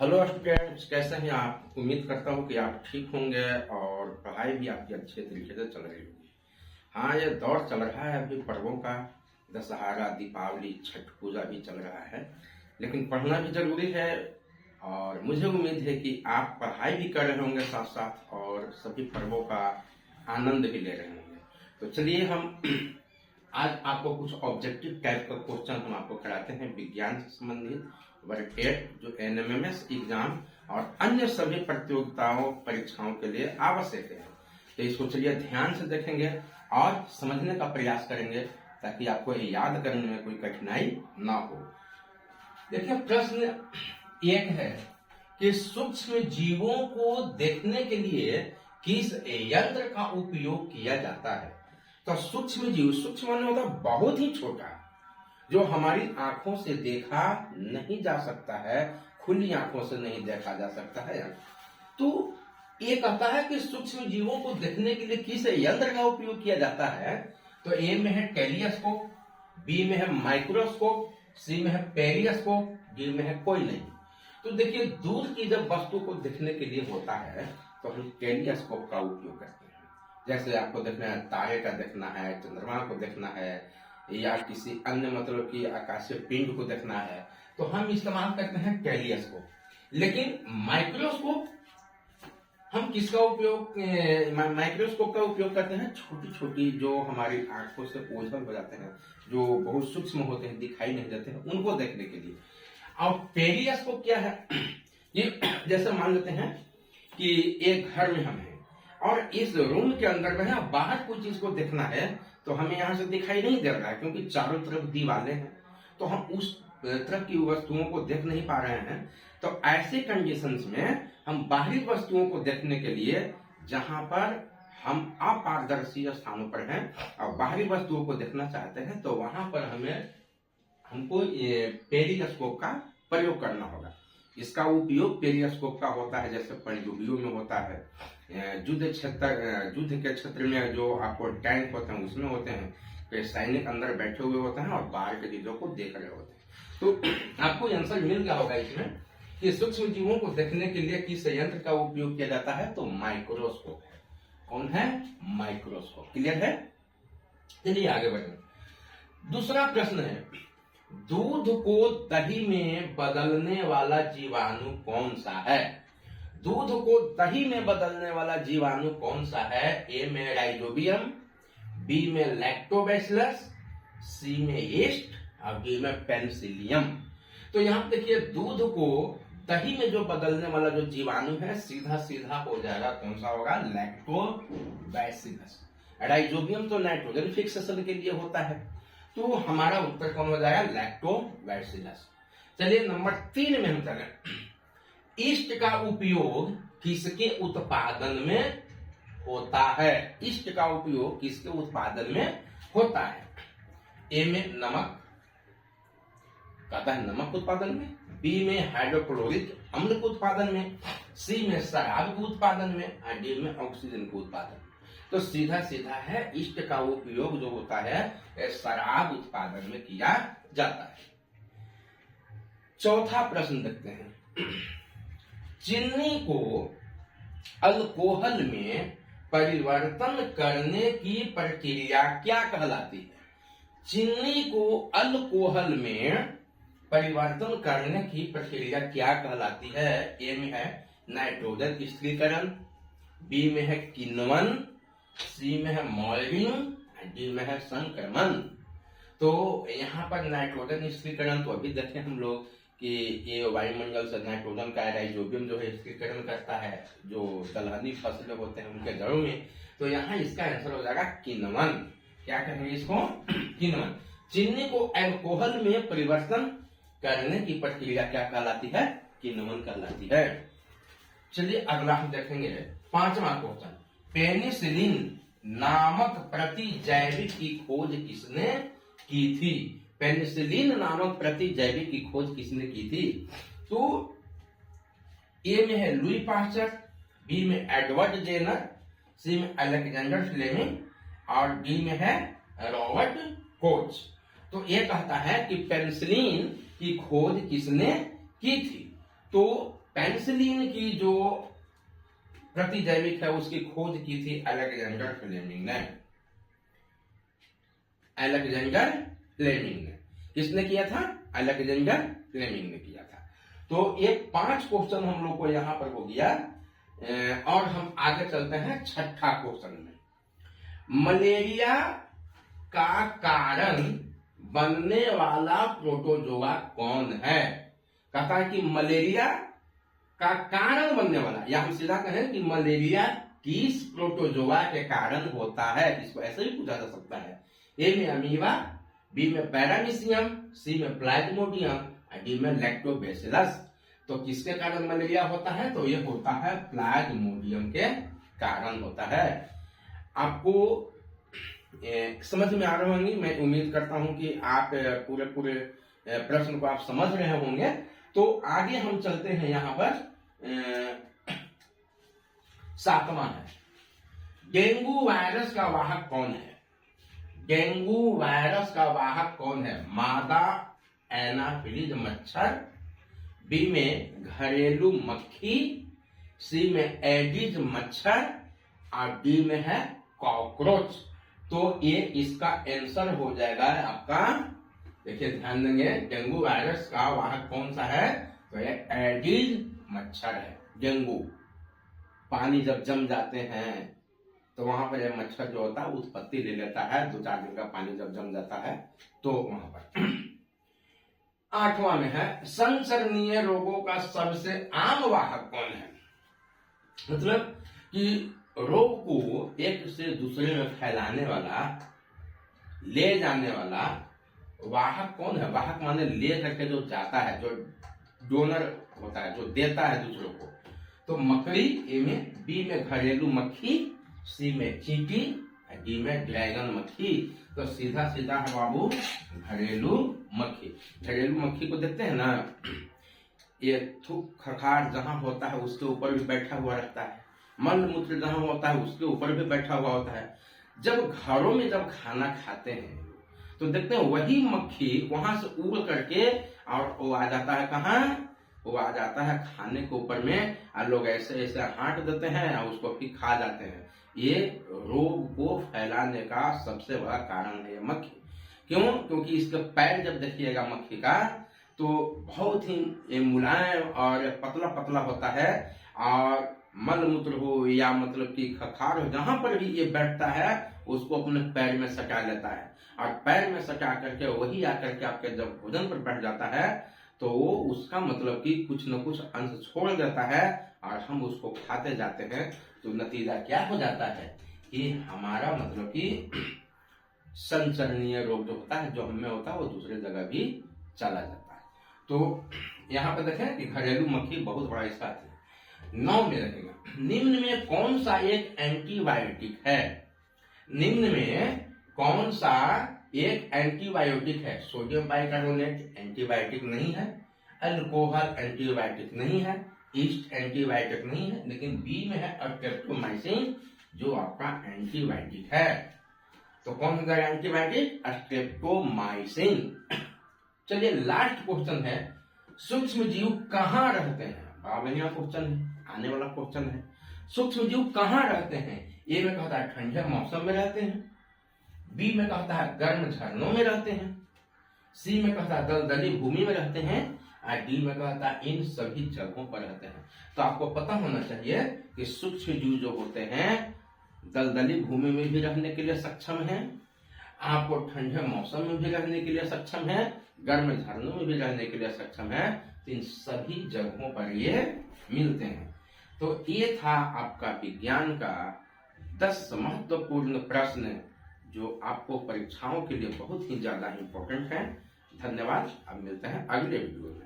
Hello students, कैसे हैं आप। उम्मीद करता हूँ कि आप ठीक होंगे और पढ़ाई भी आपकी अच्छे तरीके से चल रही होगी। हाँ, ये दौर चल रहा है अभी पर्वों का। दशहरा, दीपावली, छठ पूजा भी चल रहा है, लेकिन पढ़ना भी जरूरी है। और मुझे उम्मीद है कि आप पढ़ाई भी कर रहे होंगे साथ साथ और सभी पर्वों का आनंद भी ले रहे होंगे। तो चलिए हम आज आपको कुछ ऑब्जेक्टिव टाइप का क्वेश्चन हम आपको कराते हैं विज्ञान से संबंधित वर्ग 8 जो एनएमएमएस एग्जाम और अन्य सभी प्रतियोगिताओं परीक्षाओं के लिए आवश्यक है। तो इसको चलिए ध्यान से देखेंगे और समझने का प्रयास करेंगे ताकि आपको याद करने में कोई कठिनाई ना हो। देखिए, प्रश्न एक है कि सूक्ष्म जीवों को देखने के लिए किस यंत्र का उपयोग किया जाता है। तो सूक्ष्म जीव, सूक्ष्म मतलब बहुत ही छोटा, जो हमारी आंखों से देखा नहीं जा सकता है, खुली आंखों से नहीं देखा जा सकता है। तो ये कहता है कि सूक्ष्म जीवों को देखने के लिए किस यंत्र का उपयोग किया जाता है। तो ए में है टेलीस्कोप, बी में है माइक्रोस्कोप, सी में है पेरिस्कोप, डी में है कोई नहीं। तो देखिए, दूर की जब वस्तु को देखने के लिए होता है तो हम टेलीस्कोप का उपयोग करते हैं। जैसे आपको देखना है, तारे का देखना है, चंद्रमा को देखना है, या किसी अन्य मतलब कि आकाशीय पिंड को देखना है, तो हम इस्तेमाल करते हैं टेलीस्कोप। लेकिन माइक्रोस्कोप हम किसका उपयोग, माइक्रोस्कोप का उपयोग करते हैं छोटी छोटी जो हमारी आंखों से ओझल हो जाते हैं, जो बहुत सूक्ष्म होते हैं, दिखाई नहीं देते हैं, उनको देखने के लिए। और पेरिस्कोप क्या है, ये जैसे मान लेते हैं कि एक घर में हम हैं और इस रूम के अंदर में है, बाहर कोई चीज को देखना है तो हमें यहाँ से दिखाई नहीं दे रहा है क्योंकि चारों तरफ दीवारें हैं, तो हम उस तरफ की वस्तुओं को देख नहीं पा रहे हैं। तो ऐसे कंडीशंस में हम बाहरी वस्तुओं को देखने के लिए, जहां पर हम अपारदर्शी स्थानों पर हैं और बाहरी वस्तुओं को देखना चाहते हैं, तो वहां पर हमको पेरिस्कोप का प्रयोग करना होगा। इसका उपयोग पेरिस्कोप का होता है जैसे पनडुब्बियों में होता है, युद्ध के क्षेत्र में जो आपको टैंक होते हैं उसमें होते हैं, तो सैनिक अंदर बैठे हुए होते हैं और बाहर के चीजों को देख रहे होते हैं। तो आपको आंसर मिल गया होगा इसमें कि सूक्ष्म जीवों को देखने के लिए किस यंत्र का उपयोग किया जाता है। तो माइक्रोस्कोप है। कौन है? माइक्रोस्कोप। क्लियर है? चलिए आगे बढ़े। दूसरा प्रश्न है, दूध को दही में बदलने वाला जीवाणु कौन सा है। दूध को दही में बदलने वाला जीवाणु कौन सा है। ए में राइजोबियम, बी में लैक्टोबैसिलस, सी में यीस्ट और डी में पेनिसिलियम। तो यहां देखिए, दूध को दही में जो बदलने वाला जो जीवाणु है सीधा सीधा हो जाएगा, कौन सा होगा? लैक्टोबैसिलस। राइजोबियम तो नाइट्रोजन फिक्सेशन के लिए होता है, तो हमारा उत्तर कौन हो जाएगा? लैक्टोबैसिलस। चलिए नंबर 3 में हम चलें। ईस्ट का उपयोग किसके उत्पादन में होता है। ईस्ट का उपयोग किसके उत्पादन में होता है। ए में नमक, कहता है नमक उत्पादन में, बी में हाइड्रोक्लोरिक अम्ल के उत्पादन में, सी में शराब के उत्पादन में और डी में ऑक्सीजन के उत्पादन। तो सीधा सीधा है, ईस्ट का उपयोग जो होता है शराब उत्पादन में किया जाता है। चौथा प्रश्न देखते हैं, चीनी को अल्कोहल में परिवर्तन करने की प्रक्रिया क्या कहलाती है। चीनी को अल्कोहल में परिवर्तन करने की प्रक्रिया क्या कहलाती है। ए में है नाइट्रोजन स्थिरीकरण, बी में है किण्वन, सी में है मॉल्डिंग, डी में है संक्रमण। तो यहाँ पर नाइट्रोजन स्थिरीकरण तो अभी देखे हम लोग कि ये वायुमंडल से नाइट्रोजन का राइजोबियम जो है स्थिरीकरण करता है, जो दलहनी फसलें होते हैं उनके जड़ों में। तो यहाँ इसका आंसर हो जाएगा किण्वन। क्या कहेंगे इसको? किण्वन। चीनी को अल्कोहल में परिवर्तन करने की प्रक्रिया क्या कहलाती है? किण्वन कहलाती है। चलिए अगला हम देखेंगे 5वां क्वेश्चन, पेनिसिलिन नामक प्रतिजैविक की खोज किसने की थी। पेनिसिलिन नामक प्रतिजैविक की खोज किसने की थी। तो ए में है लुई पास्चर, बी में एडवर्ड जेनर, सी में अलेक्जेंडर फ्लेमिंग और डी में है रॉबर्ट कोच। तो ये कहता है कि पेनिसिलिन की खोज किसने की थी। तो पेनिसिलिन की जो प्रतिजैविक है उसकी खोज की थी अलेक्जेंडर फ्लेमिंग ने। अलेक्जेंडर फ्लेमिंग ने किसने किया था? अलेक्जेंडर फ्लेमिंग ने किया था। तो ये 5 क्वेश्चन हम लोग को यहां पर हो गया और हम आगे चलते हैं छठा क्वेश्चन में। मलेरिया का कारण बनने वाला प्रोटोजोआ कौन है? कहता है कि मलेरिया का कारण बनने वाला, या हम सीधा कहें कि मलेरिया किस प्रोटोजोआ के कारण होता है। इसको ऐसे भी पूछा जा सकता है। ए में अमीबा, बी में पैरामीशियम, सी में प्लाज्मोडियम और डी में लैक्टोबैसिलस। तो किसके कारण मलेरिया होता है? तो ये होता है प्लाज्मोडियम के कारण होता है। आपको समझ में आ रहे होंगे, मैं उम्मीद करता हूं कि आप पूरे प्रश्न को आप समझ रहे होंगे। तो आगे हम चलते हैं यहां पर 7वां है, डेंगू वायरस का वाहक कौन है? डेंगू वायरस का वाहक कौन है? मादा एनाफिलीज मच्छर, बी में घरेलू मक्खी, सी में एडिज मच्छर और डी में है कॉकरोच। तो ये इसका आंसर हो जाएगा आपका, देखिए ध्यान देंगे, डेंगू वायरस का वाहक कौन सा है? तो ये एडिज मच्छर है। डेंगू पानी जब जम जाते हैं तो वहां पर यह मच्छर जो होता है उत्पत्ति ले लेता है। 2-4 दिन का पानी जब जम जाता है तो वहां पर। 8वां में है, संसरणीय रोगों का सबसे आम वाहक कौन है? मतलब कि रोग को एक से दूसरे में फैलाने वाला, ले जाने वाला वाहक कौन है? वाहक माने ले करके जो जाता है, जो डोनर होता है, जो देता है दूसरों को। तो मकड़ी, ए में, बी में घरेलू मक्खी, सी में चींटी, डी में ड्रैगन मक्खी। तो सीधा सीधा है बाबू घरेलू मक्खी। घरेलू मक्खी को देखते हैं ना, ये थूक खखार जहां होता है उसके ऊपर भी बैठा हुआ रहता है, मल मूत्र जहां होता है उसके ऊपर भी बैठा हुआ होता है। जब घरों में जब खाना खाते हैं तो देखते हैं वही मक्खी वहां से उड़ करके और वो आ जाता है कहाँ? वो आ जाता है खाने के ऊपर में, और लोग ऐसे ऐसे हाथ देते हैं और उसको फिर खा जाते हैं। ये रोग को फैलाने का सबसे बड़ा कारण है ये मक्खी। क्यों? क्योंकि इसके पैर जब देखिएगा मक्खी का तो बहुत ही मुलायम और पतला पतला होता है, और मल मूत्र हो या मतलब कि खखार हो, जहां पर भी ये बैठता है उसको अपने पैर में सटा लेता है, और पैर में सटा करके वही आकर के आपके जब भोजन पर बैठ जाता है तो वो उसका मतलब कि कुछ न कुछ अंश छोड़ देता है और हम उसको खाते जाते हैं। तो नतीजा क्या हो जाता है कि हमारा मतलब कि संचरणीय रोग जो होता है, जो हमें होता है, वो दूसरे जगह भी चला जाता है। तो यहाँ पे देखें कि घरेलू मक्खी बहुत बड़ा इसका है। 9 में रखेगा, निम्न में कौन सा एक एंटीबायोटिक है? निम्न में कौन सा एक एंटीबायोटिक है? सोडियम बाइकार्बोनेट एंटीबायोटिक नहीं है, अल्कोहल एंटीबायोटिक नहीं है, ईस्ट एंटीबायोटिक नहीं है, लेकिन बी में है स्ट्रेप्टोमाइसिन जो आपका एंटीबायोटिक है। तो कौन सा एंटीबायोटिक? स्ट्रेप्टोमाइसिन। चलिए लास्ट क्वेश्चन है, सूक्ष्म जीव कहाँ रहते हैं? बढ़िया क्वेश्चन है, आने वाला क्वेश्चन है। सूक्ष्म जीव कहाँ रहते हैं? ए में कहता है ठंडे मौसम में रहते हैं, बी में कहता है गर्म झरनों में रहते हैं, सी में कहता है दलदली भूमि में रहते हैं, और डी में कहता है इन सभी जगहों पर रहते हैं। तो आपको पता होना चाहिए कि सूक्ष्म जीव जो होते हैं दलदली भूमि में भी रहने के लिए सक्षम है, आपको ठंडे मौसम में भी रहने के लिए सक्षम है, गर्म झरनों में भी रहने के लिए सक्षम है। तो इन सभी जगहों पर ये मिलते हैं। तो ये था आपका विज्ञान का 10 महत्वपूर्ण प्रश्न जो आपको परीक्षाओं के लिए बहुत ही ज्यादा इंपॉर्टेंट है। धन्यवाद। अब मिलते हैं अगले वीडियो में।